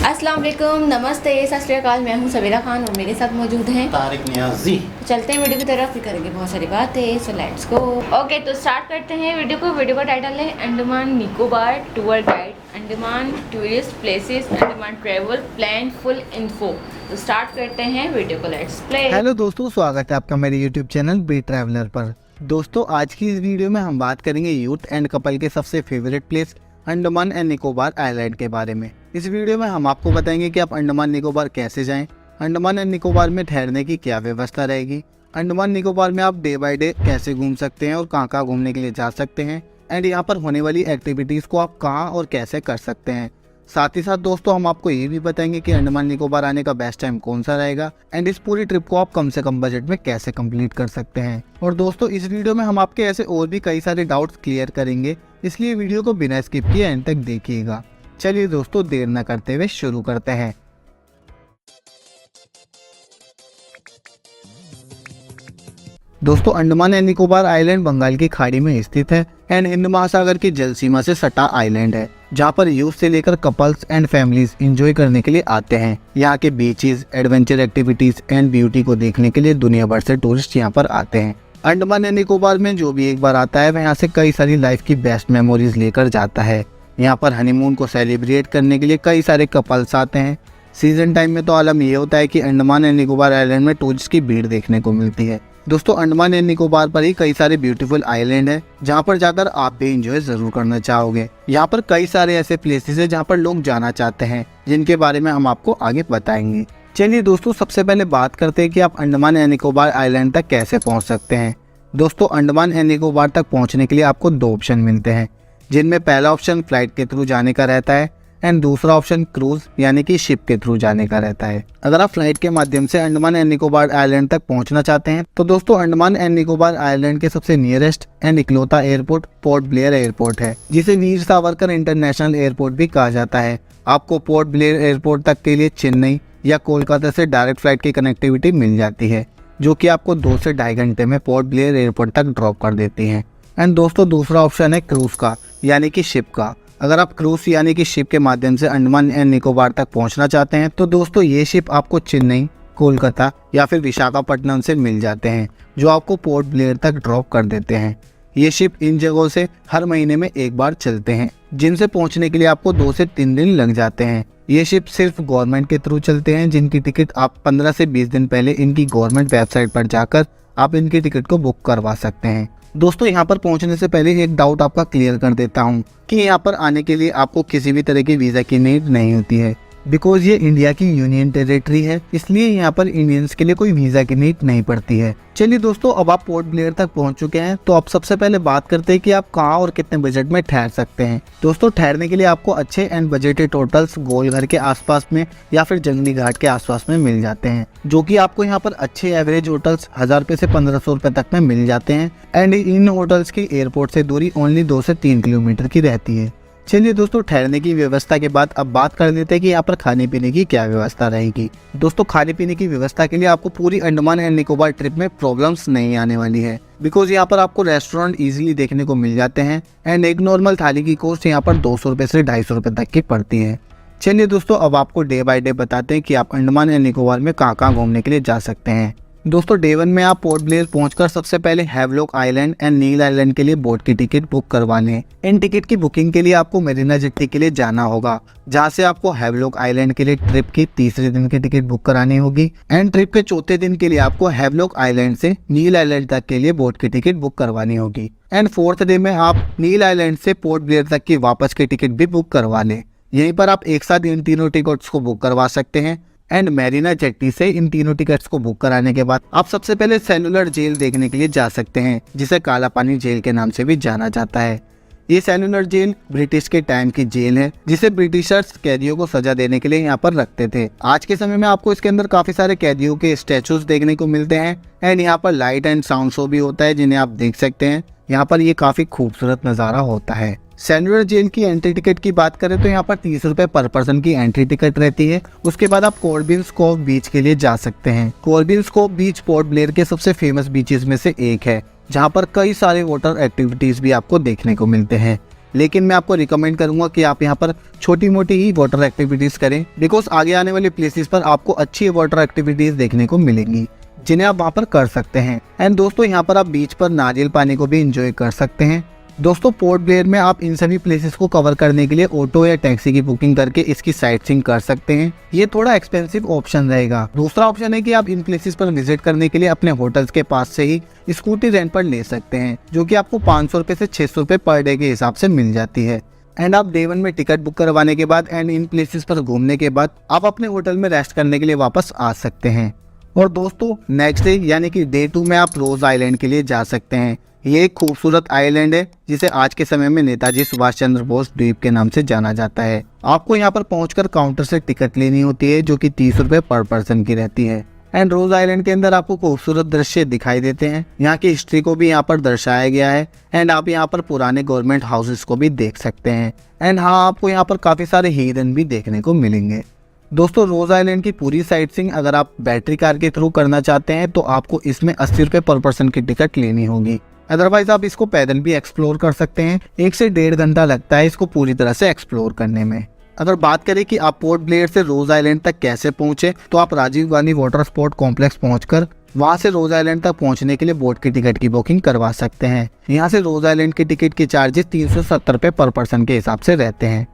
अस्सलाम वालेकुम, नमस्ते, सत श्री अकाल। मैं हूं सबीरा खान और मेरे साथ मौजूद हैं तारिक नियाजी। चलते हैं वीडियो की तरफ, फिर करेंगे बहुत सारी बातें। So let's go. ओके, तो स्टार्ट करते हैं वीडियो का टाइटल है Andaman Nicobar tour guide, Andaman tourist places, Andaman travel plan full info. तो स्टार्ट करते हैं वीडियो को, लेट्स प्ले। हेलो दोस्तों, स्वागत है आपका मेरे यूट्यूब चैनल बी ट्रैवलर पर। दोस्तों, आज की इस वीडियो में हम बात करेंगे यूथ एंड कपल के सबसे favourite place Andaman and Nicobar island के बारे में। इस वीडियो में हम आपको बताएंगे कि आप अंडमान निकोबार कैसे जाएं, अंडमान एंड निकोबार में ठहरने की क्या व्यवस्था रहेगी, अंडमान निकोबार में आप डे बाय डे कैसे घूम सकते हैं और कहाँ घूमने के लिए जा सकते हैं, एंड यहाँ पर होने वाली एक्टिविटीज़ को आप कहाँ और कैसे कर सकते हैं। साथ ही साथ दोस्तों, हम आपको ये भी बताएंगे कि अंडमान निकोबार आने का बेस्ट टाइम कौन सा रहेगा एंड इस पूरी ट्रिप को आप कम से कम बजट में कैसे कंप्लीट कर सकते हैं। और दोस्तों, इस वीडियो में हम आपके ऐसे और भी कई सारे डाउट्स क्लियर करेंगे, इसलिए वीडियो को बिना स्किप किए एंड तक देखिएगा। चलिए दोस्तों, देर न करते हुए शुरू करते हैं। दोस्तों, अंडमान एंड निकोबार आइलैंड बंगाल की खाड़ी में स्थित है एंड हिंद महासागर की जल सीमा से सटा आइलैंड है, जहां पर यूथ से लेकर कपल्स एंड फैमिलीज एंजॉय करने के लिए आते हैं। यहाँ के beaches, adventure activities and beauty को देखने के लिए दुनिया भर से टूरिस्ट यहाँ पर आते हैं। अंडमान एंड निकोबार में जो भी एक बार आता है वह यहाँ से कई सारी लाइफ की बेस्ट मेमोरीज लेकर जाता है। यहाँ पर हनीमून को सेलिब्रेट करने के लिए कई सारे कपल्स आते हैं। सीजन टाइम में तो आलम ये होता है कि अंडमान एंड निकोबार आइलैंड में टूरिस्ट की भीड़ देखने को मिलती है। दोस्तों, अंडमान एंड निकोबार पर ही कई सारे ब्यूटीफुल आइलैंड है, जहाँ पर जाकर आप भी एंजॉय जरूर करना चाहोगे। यहाँ पर कई सारे ऐसे प्लेसेस है जहाँ पर लोग जाना चाहते हैं, जिनके बारे में हम आपको आगे बताएंगे। चलिए दोस्तों, सबसे पहले बात करते हैं कि आप अंडमान एंड निकोबार आइलैंड तक कैसे पहुँच सकते हैं। दोस्तों, अंडमान एंड निकोबार तक पहुँचने के लिए आपको दो ऑप्शन मिलते हैं, जिनमें पहला ऑप्शन फ्लाइट के थ्रू जाने का रहता है एंड दूसरा ऑप्शन क्रूज यानी कि शिप के थ्रू जाने का रहता है। अगर आप फ्लाइट के माध्यम से अंडमान एंड निकोबार आइलैंड तक पहुंचना चाहते हैं तो दोस्तों, अंडमान एंड निकोबार आइलैंड के सबसे नियरेस्ट एंड इकलौता एयरपोर्ट पोर्ट ब्लेयर एयरपोर्ट है, जिसे वीर सावरकर इंटरनेशनल एयरपोर्ट भी कहा जाता है। आपको पोर्ट ब्लेयर एयरपोर्ट तक के लिए चेन्नई या कोलकाता से डायरेक्ट फ्लाइट की कनेक्टिविटी मिल जाती है, जो कि आपको 2 से ढाई घंटे में पोर्ट ब्लेयर एयरपोर्ट तक ड्रॉप कर देती है। एंड दोस्तों, दूसरा ऑप्शन है क्रूज का यानी कि शिप का। अगर आप क्रूज यानी कि शिप के माध्यम से अंडमान एंड निकोबार तक पहुंचना चाहते हैं तो दोस्तों, ये शिप आपको चेन्नई, कोलकाता या फिर विशाखापट्टनम से मिल जाते हैं, जो आपको पोर्ट ब्लेयर तक ड्रॉप कर देते हैं। ये शिप इन जगहों से हर महीने में एक बार चलते हैं, जिनसे पहुंचने के लिए आपको 2 से 3 दिन लग जाते हैं। ये शिप सिर्फ गवर्नमेंट के थ्रू चलते हैं, जिनकी टिकट आप 15 से 20 दिन पहले इनकी गवर्नमेंट वेबसाइट पर जाकर आप इनकी टिकट को बुक करवा सकते हैं। दोस्तों, यहाँ पर पहुँचने से पहले एक डाउट आपका क्लियर कर देता हूँ कि यहाँ पर आने के लिए आपको किसी भी तरह की वीज़ा की नीड नहीं होती है, बिकॉज ये इंडिया की यूनियन टेरिटरी है, इसलिए यहाँ पर इंडियंस के लिए कोई वीज़ा की नीड नहीं पड़ती है। चलिए दोस्तों, अब आप पोर्ट ब्लेयर तक पहुँच चुके हैं, तो अब सबसे पहले बात करते हैं कि आप कहाँ और कितने बजट में ठहर सकते हैं। दोस्तों, ठहरने के लिए आपको अच्छे एंड बजटेड होटल्स गोलघर के आसपास में या फिर जंगली घाट के आसपास में मिल जाते हैं, जो कि आपको यहाँ पर अच्छे एवरेज होटल्स 1000 रुपये से 1500 रुपये तक में मिल जाते हैं। एंड इन होटल्स की एयरपोर्ट से दूरी ओनली 2 से 3 किलोमीटर की रहती है। चलिए दोस्तों, ठहरने की व्यवस्था के बाद अब बात कर लेते हैं कि यहाँ पर खाने पीने की क्या व्यवस्था रहेगी। दोस्तों, खाने पीने की व्यवस्था के लिए आपको पूरी अंडमान एंड निकोबार ट्रिप में प्रॉब्लम्स नहीं आने वाली है, बिकॉज यहाँ पर आपको रेस्टोरेंट इजीली देखने को मिल जाते हैं एंड एक नॉर्मल थाली की कॉस्ट यहाँ पर 200 रुपये से 250 रुपये तक की पड़ती है। चलिए दोस्तों, अब आपको डे बाय डे बताते हैं कि आप अंडमान एंड निकोबार में कहाँ घूमने के लिए जा सकते हैं। दोस्तों, डे 1 में आप पोर्ट ब्लेयर पहुंचकर सबसे पहले Havelock island and Neil island के लिए बोट की टिकट बुक करवाने। इन टिकट की बुकिंग के लिए आपको मरीना जेट्टी के लिए जाना होगा, जहां से आपको हैवलॉक आइलैंड के लिए ट्रिप की तीसरे दिन की टिकट बुक करानी होगी एंड ट्रिप के चौथे दिन के लिए आपको हैवलॉक आइलैंड से नील आइलैंड तक के लिए बोट की टिकट बुक करवानी होगी। एंड 4th डे में आप नील आइलैंड से पोर्ट ब्लेयर तक की वापस की टिकट भी बुक करवा लें। यहीं पर आप एक साथ इन तीनों टिकट्स को बुक करवा सकते हैं। एंड मैरिना जेट्टी से इन तीनों टिकट्स को बुक कराने के बाद आप सबसे पहले सेलुलर जेल देखने के लिए जा सकते हैं, जिसे काला पानी जेल के नाम से भी जाना जाता है। ये सेलुलर जेल ब्रिटिश के टाइम की जेल है, जिसे ब्रिटिशर्स कैदियों को सजा देने के लिए यहाँ पर रखते थे। आज के समय में आपको इसके अंदर काफी सारे कैदियों के स्टैचूज देखने को मिलते हैं एंड यहाँ पर लाइट एंड साउंड शो भी होता है, जिन्हें आप देख सकते हैं। यहाँ पर ये काफी खूबसूरत नज़ारा होता है। सेलुलर जेल की एंट्री टिकट की बात करें तो यहाँ पर 30 रुपए पर पर्सन की एंट्री टिकट रहती है। उसके बाद आप कॉर्बिन्स कोव बीच के लिए जा सकते हैं। कॉर्बिन्स कोव बीच पोर्ट ब्लेयर के सबसे फेमस बीचेस में से एक है, जहाँ पर कई सारे वाटर एक्टिविटीज भी आपको देखने को मिलते हैं। लेकिन मैं आपको रिकमेंड करूंगा कि आप यहाँ पर छोटी मोटी ही वाटर एक्टिविटीज करें, बिकॉज आगे आने वाले प्लेसेस पर आपको अच्छी वाटर एक्टिविटीज देखने को मिलेंगी जिन्हें आप वहाँ पर कर सकते हैं। एंड दोस्तों यहाँ पर आप बीच पर नारियल पानी को भी इंजॉय कर सकते हैं। दोस्तों पोर्ट ब्लेयर में आप इन सभी प्लेसेस को कवर करने के लिए ऑटो या टैक्सी की बुकिंग करके इसकी साइट सीइंग कर सकते हैं। ये थोड़ा एक्सपेंसिव ऑप्शन रहेगा। दूसरा ऑप्शन है कि आप इन प्लेसेस पर विजिट करने के लिए अपने होटल्स के पास से ही स्कूटी रेंट पर ले सकते हैं, जो कि आपको 500 रुपए से 600 रुपए पर डे के हिसाब से मिल जाती है। एंड आप डे 1 में टिकट बुक करवाने के बाद एंड इन प्लेसेस पर घूमने के बाद आप अपने होटल में रेस्ट करने के लिए वापस आ सकते हैं। और दोस्तों नेक्स्ट डे यानी कि डे 2 में आप रोज आइलैंड के लिए जा सकते हैं। ये एक खूबसूरत आइलैंड है जिसे आज के समय में नेताजी सुभाष चंद्र बोस द्वीप के नाम से जाना जाता है। आपको यहाँ पर पहुंचकर काउंटर से टिकट लेनी होती है, जो कि 30 रुपए पर पर्सन की रहती है। एंड रोज आइलैंड के अंदर आपको खूबसूरत दृश्य दिखाई देते हैं। यहाँ की हिस्ट्री को भी यहाँ पर दर्शाया गया है। एंड आप यहाँ पर पुराने गवर्नमेंट हाउसेस को भी देख सकते हैं। एंड हाँ, आपको यहाँ पर काफी सारे हिरन भी देखने को मिलेंगे। दोस्तों रोज आइलैंड की पूरी साइट सीइंग अगर आप बैटरी कार के थ्रू करना चाहते हैं तो आपको इसमें 80 रुपए पर पर्सन की टिकट लेनी होगी। अदरवाइज आप इसको पैदल भी एक्सप्लोर कर सकते हैं। 1 से 1.5 घंटा लगता है इसको पूरी तरह से एक्सप्लोर करने में। अगर बात करें कि आप पोर्ट ब्लेयर से रोज आइलैंड तक कैसे पहुंचे, तो आप Rajiv Gandhi water sport complex पहुंचकर वहां से रोज आइलैंड तक पहुंचने के लिए बोट की टिकट की बुकिंग करवा सकते हैं। यहाँ से रोज आइलैंड की टिकट के चार्जेस 370 रुपए पर पर्सन के हिसाब से रहते हैं।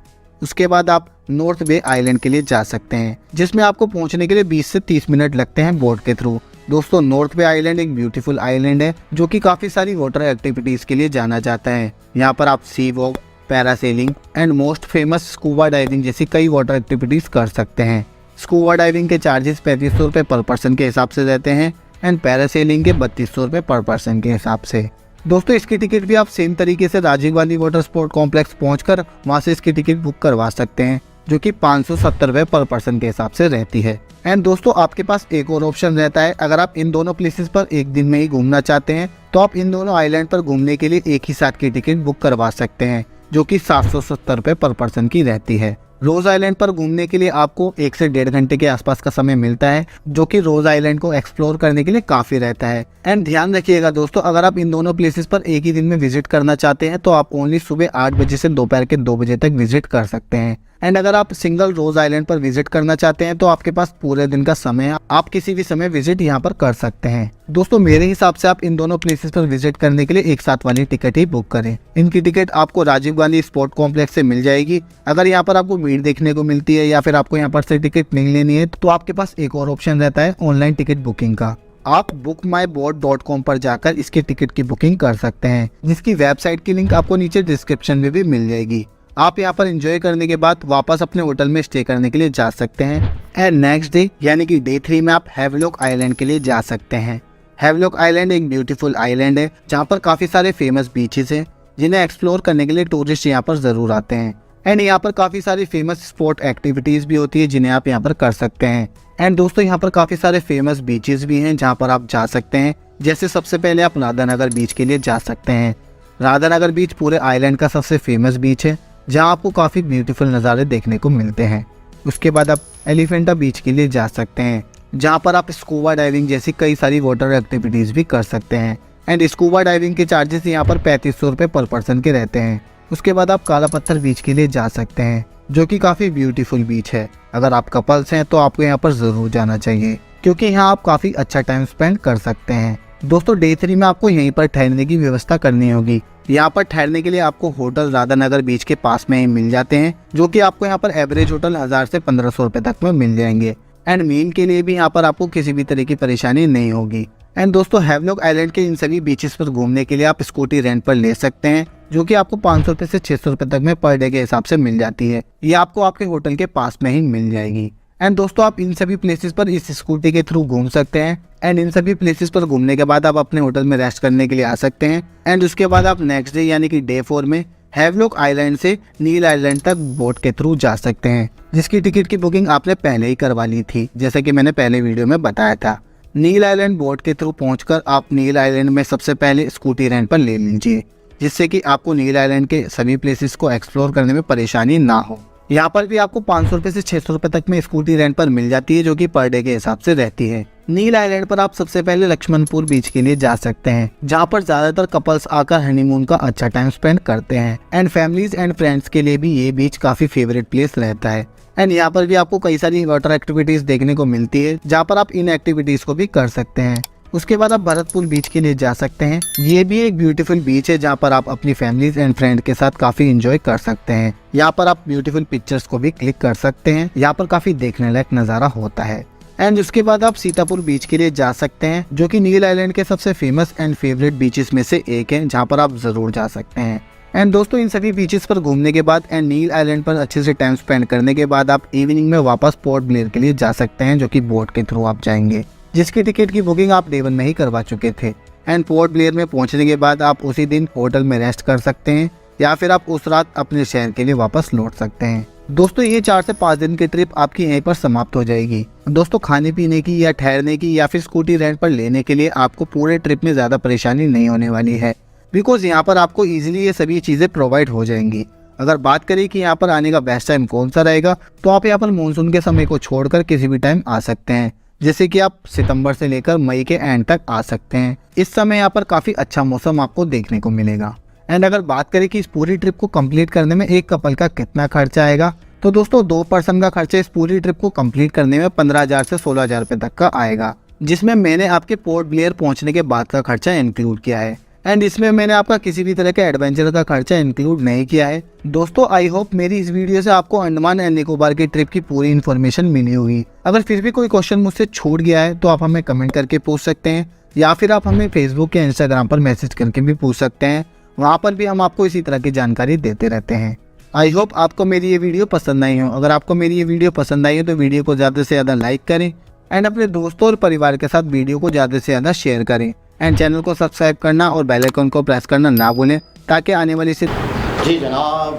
उसके बाद आप नॉर्थ बे आइलैंड के लिए जा सकते हैं, जिसमें आपको पहुंचने के लिए 20 से 30 मिनट लगते हैं बोट के थ्रू। दोस्तों नॉर्थ बे आइलैंड एक ब्यूटीफुल आइलैंड है जो कि काफी सारी वाटर एक्टिविटीज के लिए जाना जाता है। यहाँ पर आप sea walk, parasailing and most famous scuba diving जैसी कई वाटर एक्टिविटीज कर सकते हैं। स्कूबा डाइविंग के चार्जेस 3500 रुपए पर पर्सन के हिसाब से रहते हैं एंड पैरासेलिंग के 3200 रुपए पर पर्सन के हिसाब से। दोस्तों इसकी टिकट भी आप सेम तरीके से Rajiv Gandhi water sport complex पहुंचकर वहां से इसकी टिकट बुक करवा सकते हैं, जो कि 570 रुपए पर पर्सन के हिसाब से रहती है। एंड दोस्तों आपके पास एक और ऑप्शन रहता है। अगर आप इन दोनों प्लेसेस पर एक दिन में ही घूमना चाहते हैं तो आप इन दोनों आइलैंड पर घूमने के लिए एक ही साथ की टिकट बुक करवा सकते हैं, जो कि 770 रुपए पर पर्सन की रहती है। रोज आइलैंड पर घूमने के लिए आपको 1 से 1.5 घंटे के आसपास का समय मिलता है, जो कि रोज आइलैंड को एक्सप्लोर करने के लिए काफी रहता है। एंड ध्यान रखिएगा दोस्तों, अगर आप इन दोनों प्लेसेस पर एक ही दिन में विजिट करना चाहते हैं तो आप ओनली सुबह 8 बजे से दोपहर के 2 बजे तक विजिट कर सकते हैं। एंड अगर आप सिंगल रोज आइलैंड पर विजिट करना चाहते हैं तो आपके पास पूरे दिन का समय है, आप किसी भी समय विजिट यहाँ पर कर सकते हैं। दोस्तों मेरे हिसाब से आप इन दोनों प्लेसेस पर विजिट करने के लिए एक साथ वाली टिकट ही बुक करें। इनकी टिकट आपको राजीव गांधी स्पोर्ट कॉम्प्लेक्स से मिल जाएगी। अगर यहाँ पर आपको भीड़ देखने को मिलती है या फिर आपको यहाँ पर से टिकट नहीं लेनी है तो आपके पास एक और ऑप्शन रहता है ऑनलाइन टिकट बुकिंग का। आप bookmyboat.com पर जाकर इसके टिकट की बुकिंग कर सकते हैं, जिसकी वेबसाइट की लिंक आपको नीचे डिस्क्रिप्शन में भी मिल जाएगी। आप यहाँ पर एंजॉय करने के बाद वापस अपने होटल में स्टे करने के लिए जा सकते हैं। एंड नेक्स्ट डे यानी कि डे 3 में आप हैवलॉक आइलैंड के लिए जा सकते हैं। हैवलॉक आइलैंड एक ब्यूटीफुल आइलैंड है जहाँ पर काफी सारे फेमस बीचेस हैं, जिन्हें एक्सप्लोर करने के लिए टूरिस्ट यहाँ पर जरूर आते हैं। एंड यहाँ पर काफी सारी फेमस स्पोर्ट एक्टिविटीज भी होती है जिन्हें आप यहाँ पर कर सकते हैं। एंड दोस्तों यहाँ पर काफी सारे फेमस बीचेस भी हैं जहाँ पर आप जा सकते हैं। जैसे सबसे पहले आप राधानगर बीच के लिए जा सकते हैं। राधानगर बीच पूरे आइलैंड का सबसे फेमस बीच है, जहाँ आपको काफी ब्यूटीफुल नज़ारे देखने को मिलते हैं। उसके बाद आप एलिफेंटा बीच के लिए जा सकते हैं, जहाँ पर आप स्कूबा डाइविंग जैसी कई सारी वाटर एक्टिविटीज भी कर सकते हैं। एंड स्कूबा डाइविंग के चार्जेस यहाँ पर 3500 रुपए पर पर्सन के रहते हैं। उसके बाद आप काला पत्थर बीच के लिए जा सकते हैं, जो कि काफी ब्यूटीफुल बीच है। अगर आप कपल्स हैं तो आपको यहाँ पर जरूर जाना चाहिए, क्योंकि यहाँ आप काफी अच्छा टाइम स्पेंड कर सकते हैं। दोस्तों डे 3 में आपको यहीं पर ठहरने की व्यवस्था करनी होगी। यहाँ पर ठहरने के लिए आपको होटल राधानगर बीच के पास में ही मिल जाते हैं, जो कि आपको यहाँ पर एवरेज होटल 1000 से 1500 रुपए तक में मिल जाएंगे। एंड मील के लिए भी यहाँ पर आपको किसी भी तरह की परेशानी नहीं होगी। एंड दोस्तों हैवलॉक आइलैंड के इन सभी बीचेस पर घूमने के लिए आप स्कूटी रेंट पर ले सकते हैं, जो कि आपको 500 रुपए से 600 रुपए तक में पर डे के हिसाब से मिल जाती है। ये आपको आपके होटल के पास में ही मिल जाएगी। एंड दोस्तों आप इन सभी प्लेसेस पर इस स्कूटी के थ्रू घूम सकते हैं। एंड इन सभी प्लेसेस पर घूमने के बाद आप अपने होटल में रेस्ट करने के लिए आ सकते हैं। एंड उसके बाद आप नेक्स्ट डे यानी कि डे 4 में हैवलॉक आइलैंड से नील आइलैंड तक बोट के थ्रू जा सकते हैं, जिसकी टिकट की बुकिंग आपने पहले ही करवा ली थी, जैसा कि मैंने पहले वीडियो में बताया था। नील आइलैंड बोट के थ्रू पहुंचकर आप नील आइलैंड में सबसे पहले स्कूटी रेंट पर ले लीजिए, जिससे कि आपको नील आइलैंड के सभी प्लेसेस को एक्सप्लोर करने में परेशानी ना हो। यहाँ पर भी आपको 500 रुपए से 600 रुपए तक में स्कूटी रेंट पर मिल जाती है, जो कि पर डे के हिसाब से रहती है। नील आइलैंड पर आप सबसे पहले लक्ष्मणपुर बीच के लिए जा सकते हैं, जहाँ पर ज्यादातर कपल्स आकर हनीमून का अच्छा टाइम स्पेंड करते हैं। एंड फैमिलीज एंड फ्रेंड्स के लिए भी ये बीच काफी फेवरेट प्लेस रहता है। एंड यहाँ पर भी आपको कई सारी वाटर एक्टिविटीज देखने को मिलती है, जहाँ पर आप इन एक्टिविटीज को भी कर सकते हैं। उसके बाद आप भरतपुर बीच के लिए जा सकते हैं। ये भी एक ब्यूटीफुल बीच है, जहाँ पर आप अपनी फैमिलीज एंड फ्रेंड के साथ काफी एंजॉय कर सकते हैं। यहाँ पर आप ब्यूटीफुल पिक्चर्स को भी क्लिक कर सकते हैं। यहाँ पर काफी देखने लायक नज़ारा होता है। एंड उसके बाद आप सीतापुर बीच के लिए जा सकते हैं, जो कि नील आइलैंड के सबसे फेमस एंड फेवरेट बीचेस में से एक है, जहाँ पर आप जरूर जा सकते हैं। एंड दोस्तों, इन सभी बीचेस पर घूमने के बाद एंड नील आइलैंड पर अच्छे से टाइम स्पेंड करने के बाद आप इवनिंग में वापस पोर्ट ब्लेयर के लिए जा सकते हैं, जो कि बोट के थ्रू आप जाएंगे, जिसकी टिकट की बुकिंग आप डे 1 में ही करवा चुके थे। एंड पोर्ट ब्लेयर में पहुंचने के बाद आप उसी दिन होटल में रेस्ट कर सकते हैं, या फिर आप उस रात अपने शहर के लिए वापस लौट सकते हैं। दोस्तों, ये 4 से 5 दिन की ट्रिप आपकी यहीं पर समाप्त हो जाएगी। दोस्तों, खाने पीने की या ठहरने की या फिर स्कूटी रेंट पर लेने के लिए आपको पूरे ट्रिप में ज़्यादा परेशानी नहीं होने वाली है, बिकॉज यहाँ पर आपको इजीली ये सभी चीज़ें प्रोवाइड हो जाएंगी। अगर बात करें कि यहाँ पर आने का बेस्ट टाइम कौन सा रहेगा, तो आप यहाँ पर मानसून के समय को छोड़कर किसी भी टाइम आ सकते हैं, जैसे कि आप सितंबर से लेकर मई के एंड तक आ सकते हैं। इस समय यहाँ पर काफ़ी अच्छा मौसम आपको देखने को मिलेगा। एंड अगर बात करें कि इस पूरी ट्रिप को कंप्लीट करने में एक कपल का कितना खर्चा आएगा, तो दोस्तों 2 पर्सन का खर्चा इस पूरी ट्रिप को कंप्लीट करने में 15,000 से 16,000 रुपये तक का आएगा, जिसमें मैंने आपके पोर्ट ब्लेयर पहुंचने के बाद का खर्चा इंक्लूड किया है। एंड इसमें मैंने आपका किसी भी तरह के एडवेंचर का खर्चा इंक्लूड नहीं किया है। दोस्तों, आई होप मेरी इस वीडियो से आपको अंडमान एंड निकोबार की ट्रिप की पूरी इन्फॉर्मेशन मिली होगी। अगर फिर भी कोई क्वेश्चन मुझसे छूट गया है तो आप हमें कमेंट करके पूछ सकते हैं, या फिर आप हमें फेसबुक या इंस्टाग्राम पर मैसेज करके भी पूछ सकते हैं। वहाँ पर भी हम आपको इसी तरह की जानकारी देते रहते हैं। आई होप आपको मेरी ये वीडियो पसंद आई हो। अगर आपको मेरी ये वीडियो पसंद आई हो तो वीडियो को ज़्यादा से ज़्यादा लाइक करें, एंड अपने दोस्तों और परिवार के साथ वीडियो को ज़्यादा से ज़्यादा शेयर करें, एंड चैनल को सब्सक्राइब करना और बेल आइकन को प्रेस करना ना भूलें, ताकि आने वाली से जी जनाब,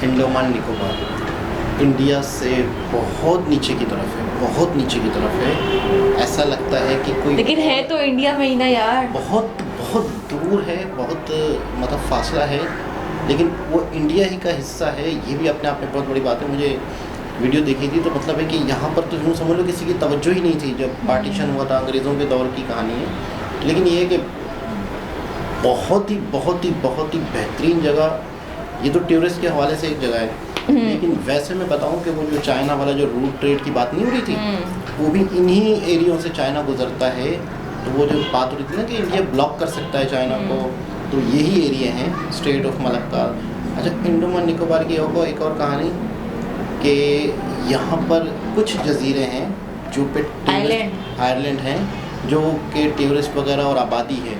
अंडमान निकोबार इंडिया से बहुत नीचे की तरफ है, बहुत नीचे की तरफ है। ऐसा लगता है कि कोई, लेकिन है तो इंडिया में ही ना यार। बहुत बहुत दूर है, बहुत मतलब फासला है, लेकिन वो इंडिया ही का हिस्सा है। ये भी अपने आप में बहुत बड़ी बात है। मुझे वीडियो देखी थी तो मतलब है कि यहाँ पर तो यूँ समझ लो किसी की तवज्जो ही नहीं थी जब पार्टीशन हुआ था। अंग्रेज़ों के दौर की कहानी है, लेकिन ये है कि बहुत ही बहुत ही बहुत ही बेहतरीन जगह। ये तो टूरिस्ट के हवाले से एक जगह है, लेकिन वैसे मैं बताऊं कि वो जो चाइना वाला जो रूट ट्रेड की बात नहीं हो रही थी, वो भी इन्हीं एरियो से चाइना गुजरता है। तो वो जो बात हो रही थी ना कि इंडिया ब्लॉक कर सकता है चाइना को, तो यही एरिया हैं, स्टेट ऑफ मलक्कार। अच्छा, अंडमान निकोबार की एक और कहानी कि यहाँ पर कुछ जजीरे हैं जो पे आयरलैंड हैं, जो कि टूरिस्ट वगैरह और आबादी है।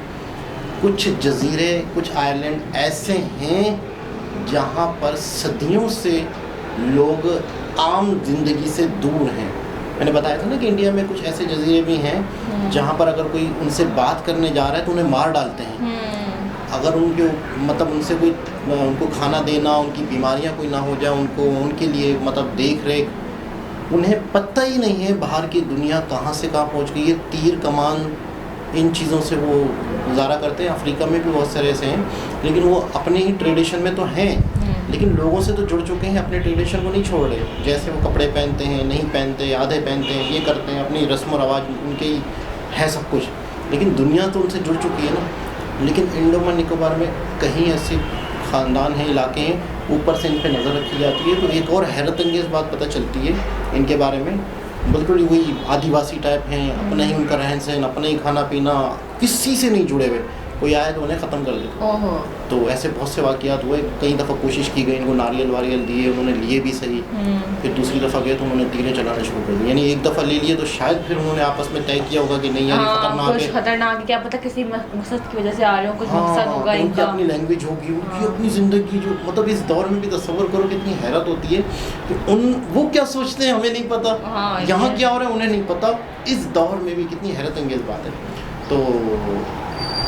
कुछ जजीरे, कुछ आयरलैंड ऐसे हैं जहाँ पर सदियों से लोग आम जिंदगी से दूर हैं। मैंने बताया था ना कि इंडिया में कुछ ऐसे जजीरे भी हैं जहाँ पर अगर कोई उनसे बात करने जा रहा है तो उन्हें मार डालते हैं। अगर उनके मतलब उनसे कोई उनको खाना देना, उनकी बीमारियाँ कोई ना हो जाए, उनको उनके लिए मतलब देख रेख, उन्हें पता ही नहीं है बाहर की दुनिया कहाँ से कहाँ पहुँच गई है। तीर कमान इन चीज़ों से वो गुजारा करते हैं। अफ्रीका में भी बहुत सारे ऐसे हैं, लेकिन वो अपने ही ट्रेडिशन में तो हैं, लेकिन लोगों से तो जुड़ चुके हैं, अपने ट्रेडिशन को नहीं छोड़ रहे। जैसे वो कपड़े पहनते हैं, नहीं पहनते, आधे पहनते हैं, ये करते हैं, अपनी रस्म और रवाज उनके ही है सब कुछ, लेकिन दुनिया तो उनसे जुड़ चुकी है ना। लेकिन अंडमान निकोबार में कहीं ऐसे ख़ानदान हैं, इलाके हैं, ऊपर से इन पर नज़र रखी जाती है। तो एक और हैरत अंगेज़ बात पता चलती है इनके बारे में, बिल्कुल वही आदिवासी टाइप हैं, अपना ही उनका रहन सहन, अपना ही खाना पीना, किसी से नहीं जुड़े हुए। कोई आए तो उन्हें ख़त्म कर देते। तो ऐसे बहुत से वाक़यात हुए। कई दफ़ा कोशिश की गई, इनको नारियल वारियल दिए, उन्होंने लिए भी सही, फिर दूसरी दफ़ा गए तो उन्होंने तीरें चलाना शुरू कर दी। यानी एक दफ़ा ले लिए तो शायद फिर उन्होंने आपस में तय किया होगा कि नहीं यार खतरनाक है, खतरनाक, क्या पता किसी मकसद की वजह से आ रहे हो, कुछ मकसद होगा इनकी, अपनी लैंग्वेज होगी, उनकी अपनी ज़िंदगी। जो मतलब इस दौर में भी तस्वर करो कितनी हैरत होती है कि वो क्या सोचते हैं हमें नहीं पता, यहाँ क्या हो रहा है उन्हें नहीं पता। इस दौर में भी कितनी हैरत अंगेज़ बात है। तो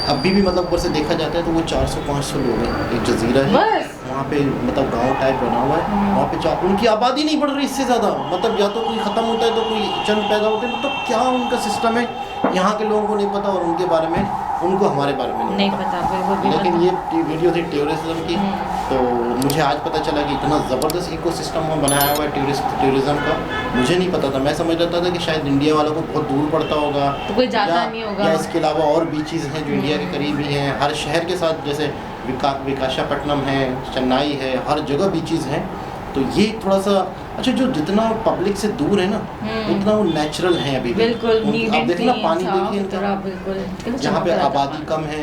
अभी भी मतलब ऊपर से देखा जाता है तो वो 400-500 लोग हैं। एक जजीरा है वहाँ पे, मतलब गांव टाइप बना हुआ है, वहाँ पे उनकी आबादी नहीं बढ़ रही इससे ज़्यादा। मतलब या तो कोई ख़त्म होता है तो कोई चंद पैदा होते हैं, मतलब क्या उनका सिस्टम है यहाँ के लोगों को नहीं पता और उनके बारे में उनको हमारे बारे में नहीं पता, बिल्कुल भी लेकिन पता। ये वीडियो थी टूरिज्म की, तो मुझे आज पता चला कि इतना ज़बरदस्त इकोसिस्टम वहाँ बनाया हुआ है टूरिज्म का। मुझे नहीं पता था, मैं समझ रहा था कि शायद इंडिया वालों को बहुत दूर पड़ता होगा, तो कोई जाता नहीं होगा। या इसके अलावा और बीचेस हैं जो इंडिया के करीब ही हैं, हर शहर के साथ, जैसे विकाशापट्टनम है, चेन्नई है, हर जगह बीचेस हैं। तो ये थोड़ा सा अच्छा, जो जितना पब्लिक से दूर है ना उतना वो नेचुरल है अभी भी। बिल्कुल आप देखिए ना, पानी देखिए इनका, बिल्कुल जहाँ पे आबादी कम है,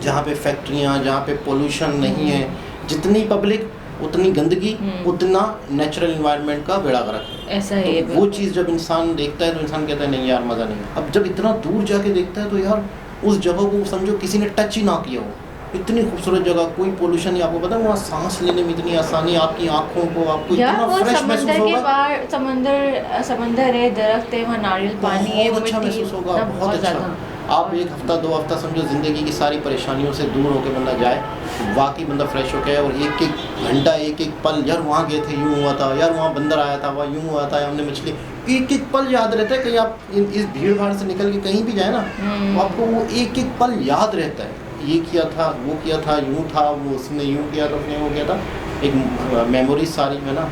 जहाँ पे फैक्ट्रियाँ, जहाँ पे पोल्यूशन नहीं है, जितनी पब्लिक उतनी गंदगी, उतना नेचुरल इन्वायरमेंट का बेड़ा गर्क है। ऐसा है तो वो चीज़ जब इंसान देखता है तो इंसान कहता है नहीं यार मज़ा नहीं। अब जब इतना दूर जाके देखता है तो यार उस जगह को समझो किसी ने टच ही ना किया हो, इतनी खूबसूरत जगह, कोई पोल्यूशन नहीं, आपको पता है वहाँ सांस लेने में इतनी आसानी, आपकी आंखों को आपको इतना फ्रेश महसूस समंदर के होगा, बाहर समंदर है, दरख्त है, वहाँ नारियल पानी है, बहुत अच्छा महसूस होगा, बहुत अच्छा। आप एक हफ्ता 2 हफ्ता समझो ज़िंदगी की सारी परेशानियों से दूर होकर बंदा जाए, वाकई बंदा फ्रेश होकर, और एक एक घंटा, एक एक पल, यार वहाँ गए थे यूँ हुआ था, यार वहाँ बंदर आया था, वहाँ यूँ हुआ था, हमने मछली, एक एक पल याद रहता है। कहीं आप इस भीड़ भाड़ से निकल के कहीं भी जाए ना, तो आपको वो एक एक पल याद रहता है, ये किया था, वो किया था, यूँ था, वो उसने यूँ किया था, उसने वो किया था। एक मेमोरी सारी में ना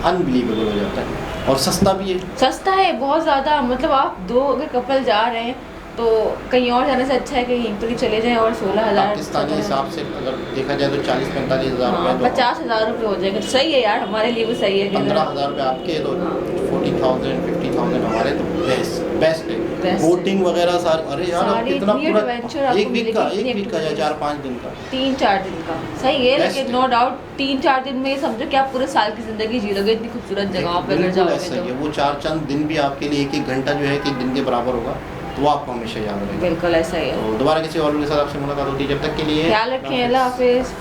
अनबिलीवेबल हो जाता है, और सस्ता भी है। सस्ता है बहुत ज़्यादा, मतलब आप दो अगर कपल जा रहे हैं तो कहीं और जाने से अच्छा है कि यहीं पर ही चले जाएं, और 16,000 पाकिस्तानी हिसाब से अगर देखा जाए तो 40-45 हज़ार रुपये, 50,000 रुपये हो जाएगा। सही है यार, हमारे लिए भी सही है। 15,000 रुपये आपके, तो 40,000 50,000 हमारे, तो बेस्ट है। Best बोटिंग वगैरह सारे, अरे यार अब सारी कितना इतनी पूरा adventure आपको एक वीक का मिलेगी, या 4-5 दिन का, 3-4 दिन का सही है। Best लेकिन है। नो डाउट 3-4 दिन में समझो कि आप पूरे साल की ज़िंदगी जी लोगे, इतनी खूबसूरत जगहों पे अगर बिल्कुल जाओगे ऐसा ही है। तो। वो 4 चंद दिन भी आपके लिए 1-1 घंटा जो है कि दिन के बराबर होगा, तो वो आपको हमेशा याद रहेगा। बिल्कुल ऐसा ही है। तो दोबारा किसी और के साथ आपसे मुलाकात होती है, जब तक के लिए ख्याल रखें, अल्लाह हाफिज़।